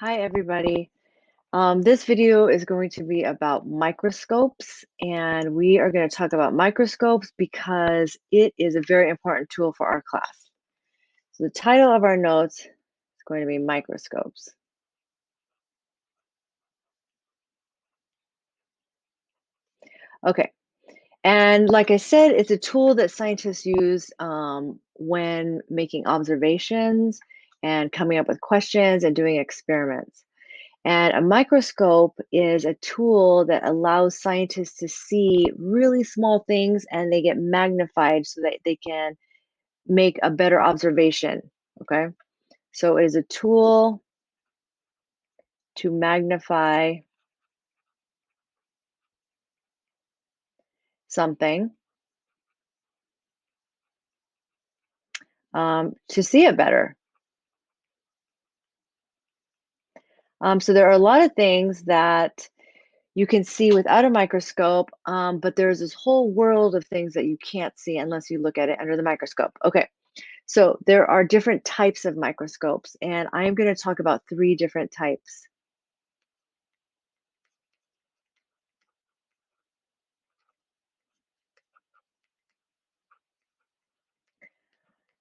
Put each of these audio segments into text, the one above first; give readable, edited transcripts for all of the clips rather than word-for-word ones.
Hi, everybody. This video is going to be about microscopes, and we are going to talk about microscopes because it is a very important tool for our class. So the title of our notes is going to be microscopes. Okay, and like I said, it's a tool that scientists use when making observations and coming up with questions and doing experiments. And a microscope is a tool that allows scientists to see really small things and they get magnified so that they can make a better observation. Okay. So it is a tool to magnify something to see it better. So there are a lot of things that you can see without a microscope, but there's this whole world of things that you can't see unless you look at it under the microscope. Okay. So there are different types of microscopes, and I am going to talk about three different types.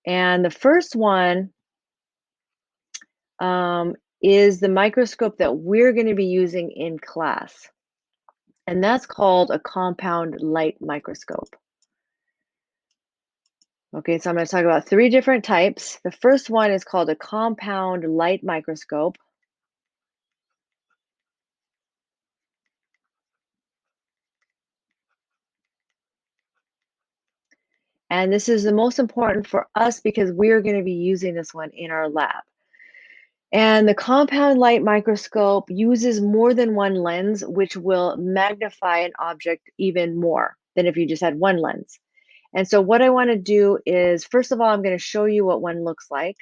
And the first one is the microscope that we're going to be using in class, and that's called a compound light microscope. Okay, so I'm going to talk about three different types. The first one is called a compound light microscope. And this is the most important for us because we're going to be using this one in our lab. And the compound light microscope uses more than one lens, which will magnify an object even more than if you just had one lens. And so what I want to do is, first of all, I'm going to show you what one looks like.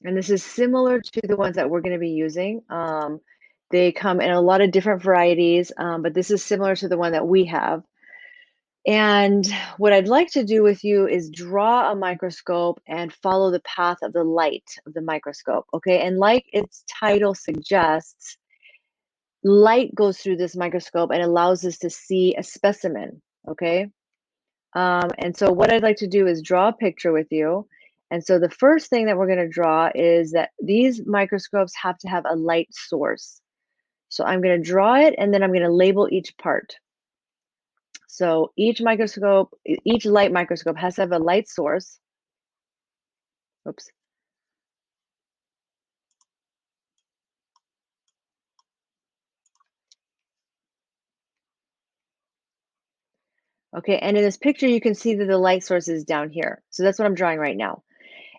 And this is similar to the ones that we're going to be using. They come in a lot of different varieties, but this is similar to the one that we have. And what I'd like to do with you is draw a microscope and follow the path of the light of the microscope, okay? And like its title suggests, light goes through this microscope and allows us to see a specimen, okay? And so what I'd like to do is draw a picture with you. And so the first thing that we're going to draw is that these microscopes have to have a light source. So I'm going to draw it and then I'm going to label each part. So each microscope, each light microscope has to have a light source. Oops. Okay, and in this picture, you can see that the light source is down here. So that's what I'm drawing right now.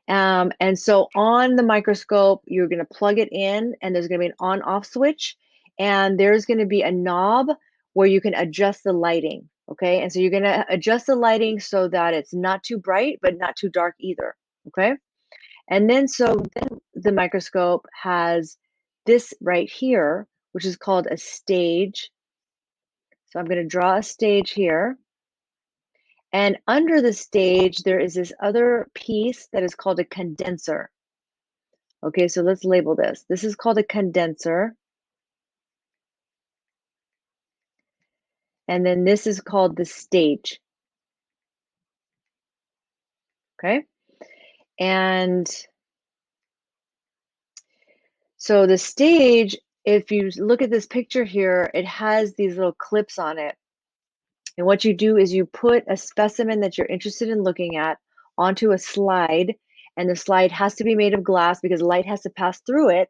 And so on the microscope, you're going to plug it in, and there's going to be an on-off switch, and there's going to be a knob where you can adjust the lighting. Okay, and so you're going to adjust the lighting so that it's not too bright, but not too dark either. Okay, and then then the microscope has this right here, which is called a stage. So I'm going to draw a stage here. And under the stage, there is this other piece that is called a condenser. Okay, so let's label this. This is called a condenser. And then this is called the stage. Okay, and so the stage, if you look at this picture here, it has these little clips on it. And what you do is you put a specimen that you're interested in looking at onto a slide, and the slide has to be made of glass because light has to pass through it.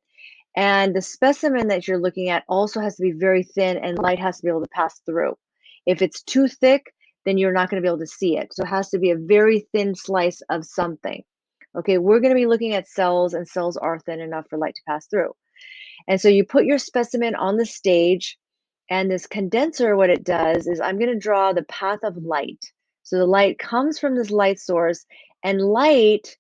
And the specimen that you're looking at also has to be very thin and light has to be able to pass through. If it's too thick, then you're not going to be able to see it. So it has to be a very thin slice of something. Okay, we're going to be looking at cells, and cells are thin enough for light to pass through. And so you put your specimen on the stage, and this condenser, what it does is I'm going to draw the path of light. So the light comes from this light source, and light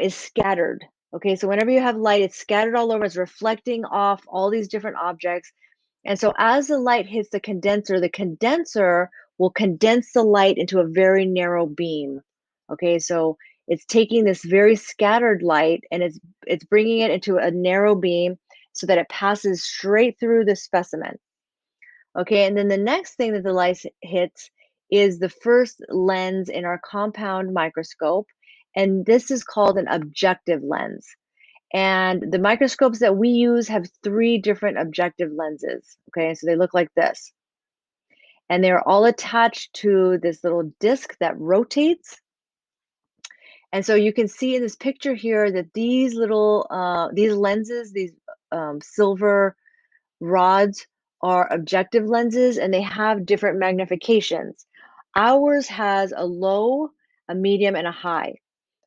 is scattered. Okay, so whenever you have light, it's scattered all over, it's reflecting off all these different objects. And so as the light hits the condenser will condense the light into a very narrow beam. Okay, so it's taking this very scattered light and it's bringing it into a narrow beam so that it passes straight through the specimen. Okay, and then the next thing that the light hits is the first lens in our compound microscope, and this is called an objective lens. And the microscopes that we use have three different objective lenses. Okay, so they look like this. And they're all attached to this little disc that rotates. And so you can see in this picture here that these lenses, these silver rods are objective lenses and they have different magnifications. Ours has a low, a medium, and a high.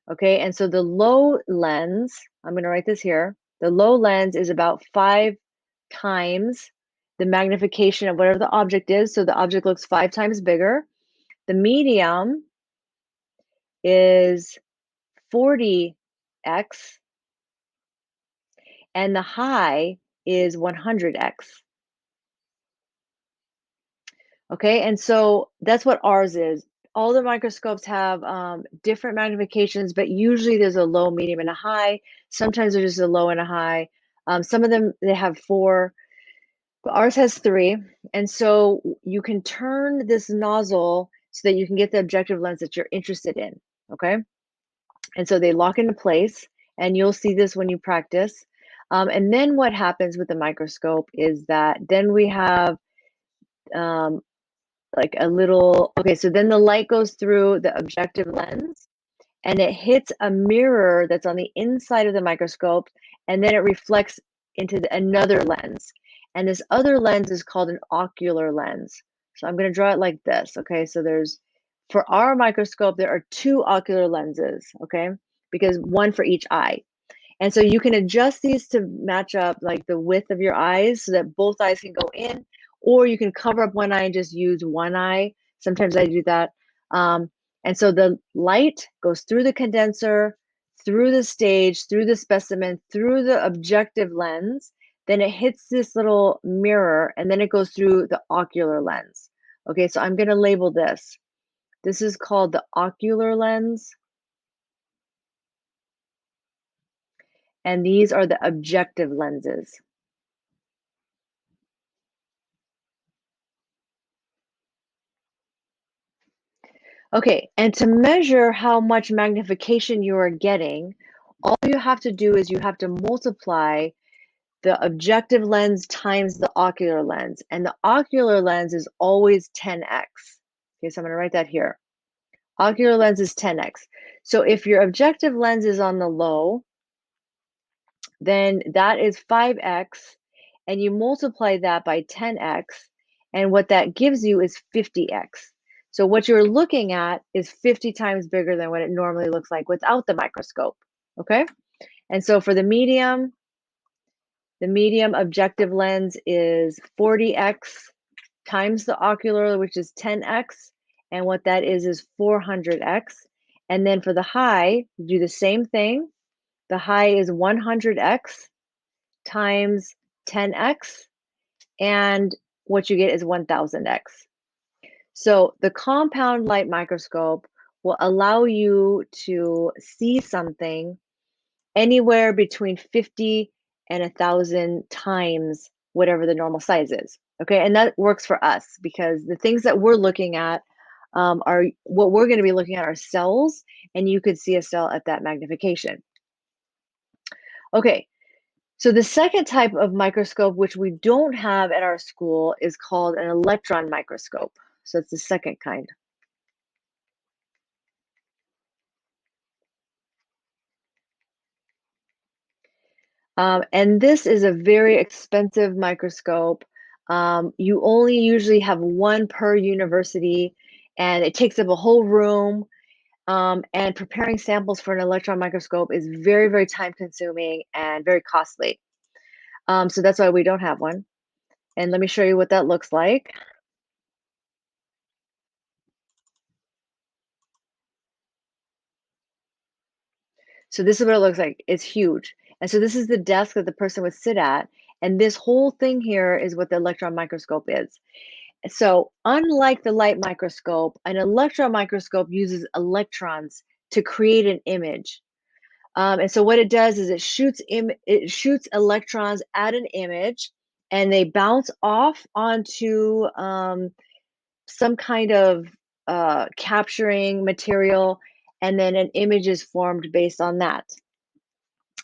Okay, and so the low lens, I'm going to write this here. The low lens is about 5 times the magnification of whatever the object is. So the object looks 5 times bigger. The medium is 40x, and the high is 100x. Okay, and so that's what ours is. All the microscopes have different magnifications, but usually there's a low, medium, and a high. Sometimes there's just a low and a high. Some of them, they have 4, but ours has 3. And so you can turn this nozzle so that you can get the objective lens that you're interested in, okay? And so they lock into place, and you'll see this when you practice. And then what happens with the microscope is that then we have um, like a little, okay, so then the light goes through the objective lens and it hits a mirror that's on the inside of the microscope, and then it reflects into another lens. And this other lens is called an ocular lens. So I'm going to draw it like this. Okay, so for our microscope, there are 2 ocular lenses, okay, because one for each eye. And so you can adjust these to match up like the width of your eyes so that both eyes can go in, or you can cover up one eye and just use one eye. Sometimes I do that. And so the light goes through the condenser, through the stage, through the specimen, through the objective lens. Then it hits this little mirror and then it goes through the ocular lens. Okay, so I'm going to label this. This is called the ocular lens. And these are the objective lenses. Okay, and to measure how much magnification you are getting, all you have to do is you have to multiply the objective lens times the ocular lens, and the ocular lens is always 10x. Okay, so I'm going to write that here. Ocular lens is 10x. So if your objective lens is on the low, then that is 5x, and you multiply that by 10x, and what that gives you is 50x. So what you're looking at is 50 times bigger than what it normally looks like without the microscope, okay? And so for the medium objective lens is 40x times the ocular, which is 10x, and what that is 400x. And then for the high, do the same thing. The high is 100x times 10x, and what you get is 1000x. So the compound light microscope will allow you to see something anywhere between 50 and 1,000 times whatever the normal size is. Okay, and that works for us because the things that we're looking at are what we're going to be looking at are cells, and you could see a cell at that magnification. Okay, so the second type of microscope, which we don't have at our school, is called an electron microscope. So it's the second kind. And this is a very expensive microscope. You only usually have one per university, and it takes up a whole room. And preparing samples for an electron microscope is very, very time consuming and very costly. So that's why we don't have one. And let me show you what that looks like. So this is what it looks like. It's huge. And so this is the desk that the person would sit at. And this whole thing here is what the electron microscope is. So unlike the light microscope, an electron microscope uses electrons to create an image. And so what it does is it shoots electrons at an image, and they bounce off onto some kind of capturing material, and then an image is formed based on that.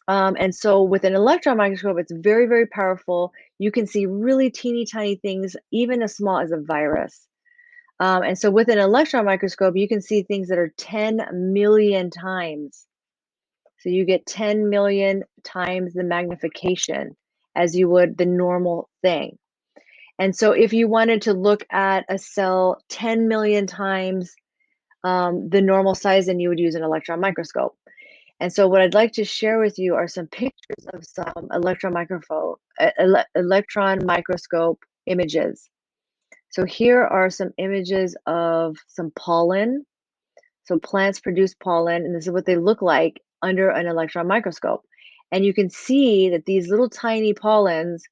And so with an electron microscope, it's very, very powerful. You can see really teeny tiny things, even as small as a virus. And so with an electron microscope, you can see things that are 10 million times. So you get 10 million times the magnification as you would the normal thing. And so if you wanted to look at a cell 10 million times the normal size, then you would use an electron microscope. And so what I'd like to share with you are some pictures of some electron microscope images. So here are some images of some pollen. So plants produce pollen, and this is what they look like under an electron microscope. And you can see that these little tiny pollens,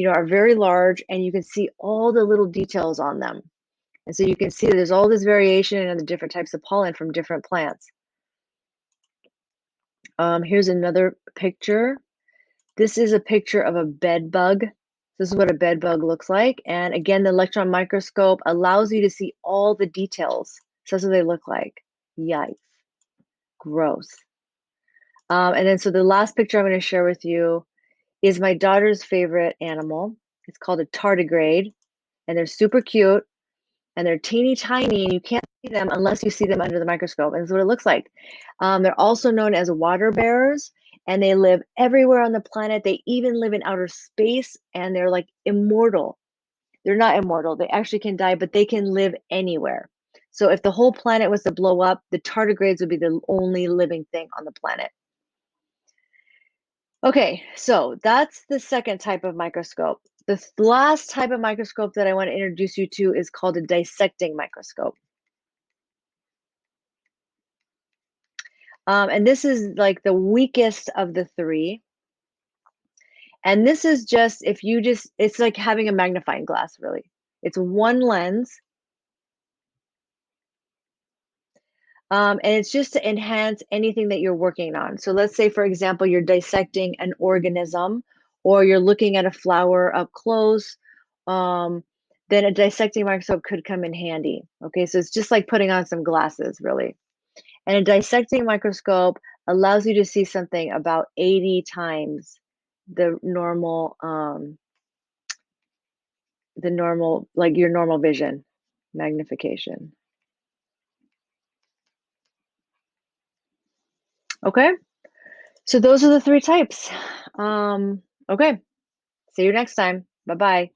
are very large, and you can see all the little details on them. And so you can see there's all this variation in the different types of pollen from different plants. Here's another picture. This is a picture of a bed bug. This is what a bed bug looks like. And again, the electron microscope allows you to see all the details. So that's what they look like. Yikes. Gross. And then so the last picture I'm going to share with you is my daughter's favorite animal. It's called a tardigrade, and they're super cute, and they're teeny tiny, and you can't see them unless you see them under the microscope. And this is what it looks like. They're also known as water bears, and they live everywhere on the planet. They even live in outer space, and they're like immortal. They're not immortal. They actually can die, but they can live anywhere. So if the whole planet was to blow up, the tardigrades would be the only living thing on the planet. Okay, so that's the second type of microscope. The last type of microscope that I want to introduce you to is called a dissecting microscope. And this is like the weakest of the three. And this is just, it's like having a magnifying glass, really. It's one lens. And it's just to enhance anything that you're working on. So let's say, for example, you're dissecting an organism, or you're looking at a flower up close, then a dissecting microscope could come in handy. Okay, so it's just like putting on some glasses, really. And a dissecting microscope allows you to see something about 80 times the normal, like your normal vision magnification. Okay, so those are the three types. Okay, see you next time. Bye bye.